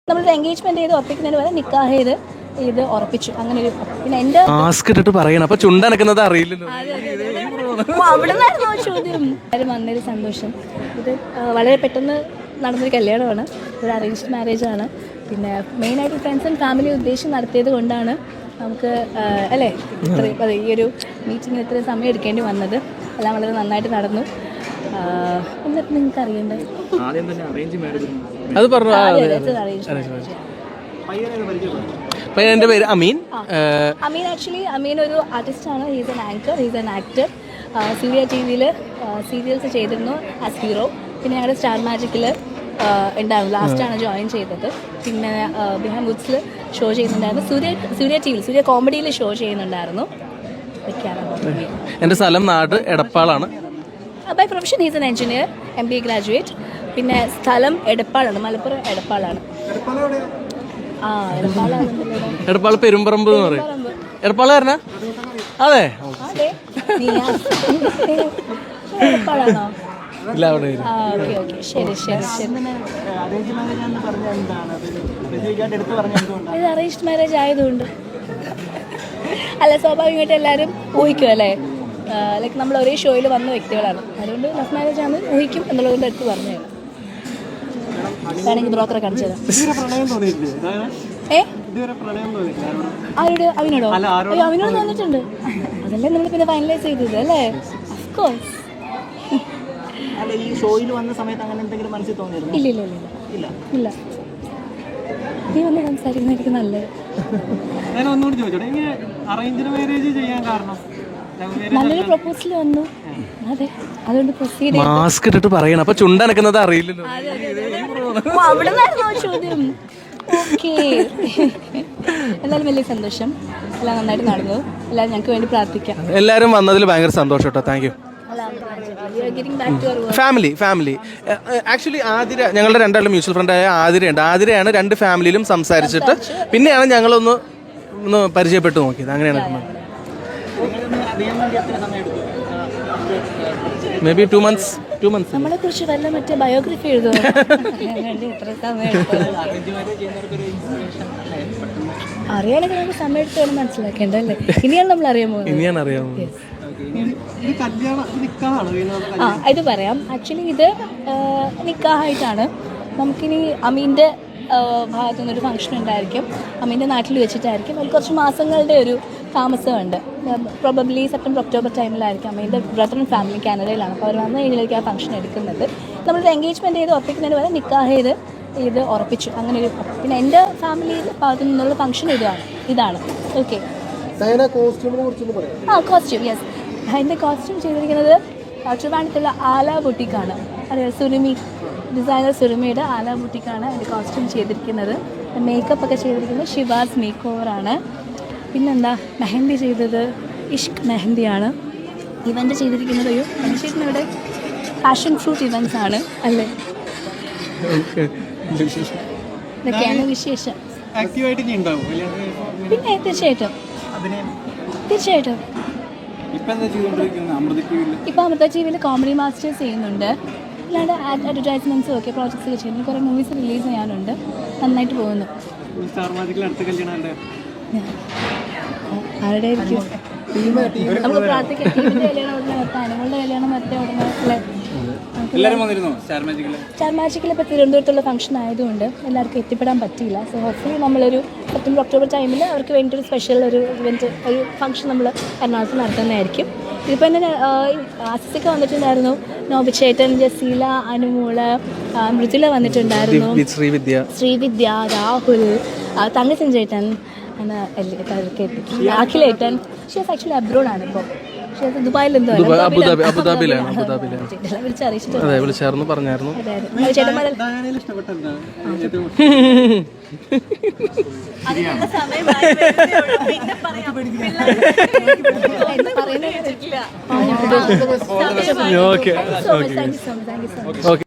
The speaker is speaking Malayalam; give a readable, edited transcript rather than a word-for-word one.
നമ്മളൊരു എൻഗേജ്മെന്റ് ചെയ്ത് ഉറപ്പിക്കുന്നതിന് വരെ നിക്കാഹ് ചെയ്ത് ഇത് ഉറപ്പിച്ചു. അങ്ങനെ ഒരു പിന്നെ എന്റെ മാസ്ക് ഇട്ടിട്ട് പറയണം, അപ്പൊ ചുണ്ടനക്കുന്നത് അറിയില്ലല്ലോ. അവിടെ നിന്നായിരുന്നു ചോദ്യം. എല്ലാവരും വന്നൊരു സന്തോഷം. ഇത് വളരെ പെട്ടെന്ന് നടന്നൊരു കല്യാണമാണ്, ഒരു അറേഞ്ച്ഡ് മാരേജ് ആണ്. പിന്നെ മെയിനായിട്ട് ഫ്രണ്ട്സ് ആൻഡ് ഫാമിലി ഉദ്ദേശം നടത്തിയത് കൊണ്ടാണ് നമുക്ക് അല്ലേ ഇത്രയും ഈ ഒരു മീറ്റിങ്ങിന് ഇത്രയും സമയം എടുക്കേണ്ടി വന്നത്. എല്ലാം വളരെ നന്നായിട്ട് നടന്നു. എന്നിട്ട് നിങ്ങൾക്ക് അറിയണ്ടേ അത് പറഞ്ഞു. എൻ്റെ പേര് അമീൻ. അമീൻ ആക്ച്വലി അമീൻ ഒരു ആർട്ടിസ്റ്റാണ്. He's an anchor, he's an actor. Surya ടി വിയിൽ സീരിയൽസ് ചെയ്തിരുന്നു ആസ് ഹീറോ. പിന്നെ ഞങ്ങളുടെ സ്റ്റാർ മാജിക്കിൽ ഉണ്ടായിരുന്നു, ലാസ്റ്റാണ് ജോയിൻ ചെയ്തത്. പിന്നെ ബിഹാം വുഡ്സിൽ ഷോ ചെയ്യുന്നുണ്ടായിരുന്നു. സൂര്യ ടി വിയിൽ സൂര്യ കോമഡിയിൽ ഷോ ചെയ്യുന്നുണ്ടായിരുന്നു. എൻ്റെ സ്ഥലം നാട് എടപ്പാളാണ്. By profession he's an engineer, MBA graduate. പിന്നെ സ്ഥലം എടപ്പാളാണ്, മലപ്പുറം എടപ്പാളാണ്. എടപ്പാൾ പെരുമ്പറമ്പ് എന്ന് പറയും. എടപ്പാളുകാരനാ? അതെ. എടപ്പാളാണോ? ഇല്ല, അവിടെ ശരി ശരി ശരി. ഇത് അറേഞ്ച്ഡ് മാരേജ് ആയതുകൊണ്ട് അല്ല, സ്വാഭാവികമായിട്ട് എല്ലാവരും ഊഹിക്കും അല്ലേ. ലൈക്ക് നമ്മൾ ഒരേ ഷോയിൽ വന്ന വ്യക്തികളാണ്, അതുകൊണ്ട് ലവ് മാരേജ് ആണ് ഊഹിക്കും എന്നുള്ളതുകൊണ്ട് എടുത്ത് പറഞ്ഞു തരാം. വേണമെങ്കിൽ ബ്രോക്കറെ കാണിച്ചു തരാം. ആരോട്? അവനോടോ? അയ്യോ, അവനോട് തോന്നിട്ടുണ്ട്. അതല്ലേ നമ്മൾ പിന്നെ ഫൈനലൈസ് ചെയ്തത് അല്ലേ. ഓഫ്കോഴ്സ്. ഇല്ല ഇല്ല ഇല്ല ഇല്ല. നീ വന്ന് സംസാരിക്കുന്നതായിരിക്കും നല്ലത്. നല്ലൊരു പ്രപ്പോസൽ വന്നു, അതെ, അതുകൊണ്ട് പ്രൊസീഡ്. മാസ്ക് ഇട്ടിട്ട് പറയണം, അപ്പൊ ചുണ്ടനക്കുന്നത് അറിയില്ലല്ലോ. അവിടെ നിന്നായിരുന്നു ചോദ്യം. ഓക്കെ, എന്നാലും വലിയ സന്തോഷം. എല്ലാം നന്നായിട്ട് നടന്നു. എല്ലാവരും ഞങ്ങൾക്ക് വേണ്ടി പ്രാർത്ഥിക്കാം. എല്ലാവരും വന്നതിൽ ഭയങ്കര സന്തോഷം കേട്ടോ. Thank you. Family actually Athira, ഞങ്ങളുടെ രണ്ടാളും മ്യൂച്വൽ ഫ്രണ്ടായ ആതിരയുണ്ട്. ആതിരയാണ് രണ്ട് ഫാമിലിയിലും സംസാരിച്ചിട്ട് പിന്നെയാണ് ഞങ്ങളൊന്ന് പരിചയപ്പെട്ടു നോക്കിയത്. അങ്ങനെയാണ് മേ ബി 2 months. നമ്മളെ കുറിച്ച് വല്ല മറ്റേ ബയോഗ്രഫി എഴുതുമോ? അറിയാനൊക്കെ നമുക്ക് സമയം എടുത്ത് വേണം മനസ്സിലാക്കേണ്ടല്ലേ. ഇനിയാണ് നമ്മൾ അറിയാമോ? ഇത് പറയാം. ആക്ച്വലി ഇത് നിക്കാഹായിട്ടാണ്. നമുക്കിനി അമീൻ്റെ ഭാഗത്തു നിന്നൊരു ഫംഗ്ഷൻ ഉണ്ടായിരിക്കും, അമീൻ്റെ നാട്ടിൽ വെച്ചിട്ടായിരിക്കും. അതിൽ കുറച്ച് മാസങ്ങളുടെ ഒരു താമസമുണ്ട്. പ്രോബബ്ലി സെപ്റ്റംബർ ഒക്ടോബർ ടൈമിലായിരിക്കും. അമീൻ്റെ ബ്രദർ ആൻഡ് ഫാമിലി കാനഡയിലാണ്. അപ്പോൾ അവർ വന്ന് കഴിഞ്ഞാൽ ആ ഫംഗ്ഷൻ എടുക്കുന്നത്. നമ്മളൊരു എൻഗേജ്മെൻറ്റ് ചെയ്ത് ഉറപ്പിക്കുന്നതിന് വരെ നിക്കാഹ് ചെയ്ത് ഇത് ഉറപ്പിച്ചു. അങ്ങനെ ഒരു പിന്നെ എൻ്റെ ഫാമിലി ഭാഗത്തു നിന്നുള്ള ഫംഗ്ഷൻ ഇതാണ്. ഓക്കെ. Costume yes. അതിൻ്റെ കോസ്റ്റ്യൂം ചെയ്തിരിക്കുന്നത് ട്രിവാൻഡ്രത്തുള്ള ആല ബുട്ടിക്കാണ്. അറിയാം, സുരുമി ഡിസൈനർ സുരുമിയുടെ ആല ബുട്ടിക്കാണ് അതിൻ്റെ കോസ്റ്റ്യൂം ചെയ്തിരിക്കുന്നത്. മേക്കപ്പ് ഒക്കെ ചെയ്തിരിക്കുന്നത് ഷിവാസ് മേക്ക് ഓവറാണ്. പിന്നെന്താ, മെഹന്തി ചെയ്തത് ഇഷ്ക് മെഹന്തിയാണ്. ഇവൻ്റ് ചെയ്തിരിക്കുന്നത് മനുഷ്യരുടെ പാഷൻ ഫ്രൂട്ട് ഇവൻറ്റ്സ് ആണ് അല്ലേ. ഇതൊക്കെയാണ് വിശേഷം. പിന്നെ തീർച്ചയായിട്ടും ഇപ്പം അമൃത ടിവിയിൽ കോമഡി മാസ്റ്റേഴ്സ് ചെയ്യുന്നുണ്ട്. അല്ലാണ്ട് അഡ്വർടൈസ്മെൻറ്റ്സും ഒക്കെ പ്രോജക്ട്സ് ഒക്കെ ചെയ്യുന്നു. കുറേ മൂവീസ് റിലീസ് ചെയ്യാനുണ്ട്. നന്നായിട്ട് പോകുന്നു. ആരുടെ ആയിരിക്കും? നമുക്ക് പ്രാർത്ഥിക്കാം. ടീമിൻ്റെ കല്യാണം ഉടനെ നിർത്താം, അനുകളുടെ കല്യാണം നിർത്തിയ ഉടനെ സ്റ്റാർ മാജിക്കിൽ ഇപ്പോൾ തിരുവനന്തപുരത്തുള്ള ഫംഗ്ഷൻ ആയതുകൊണ്ട് എല്ലാവർക്കും എത്തിപ്പെടാൻ പറ്റിയില്ല. സോ ഹോപ്പ്ഫുള്ളി നമ്മളൊരു സെപ്റ്റംബർ ഒക്ടോബർ ടൈമിൽ അവർക്ക് വേണ്ടിയൊരു സ്പെഷ്യൽ ഒരു ഇവൻറ്റ്, ഒരു ഫംഗ്ഷൻ നമ്മൾ എറണാകുളത്ത് നടത്തുന്നതായിരിക്കും. ഇതിപ്പോൾ തന്നെ ആസിസൊക്കെ വന്നിട്ടുണ്ടായിരുന്നു, നോബിച്ചേട്ടൻ, ജസീല, അനുമോള്, മൃദുല വന്നിട്ടുണ്ടായിരുന്നു, ശ്രീവിദ്യ, രാഹുൽ, തങ്കച്ചൻ ചേട്ടൻ, അഖിലേട്ടൻ. ഷീസ് ആക്ച്വലി അബ്രോഡാണ് ഇപ്പോൾ. ദുബായിൽ എന്തോ അബുദാബിയിലാണ്. വിളിച്ചായിരുന്നു, പറഞ്ഞായിരുന്നു. ഓക്കെ.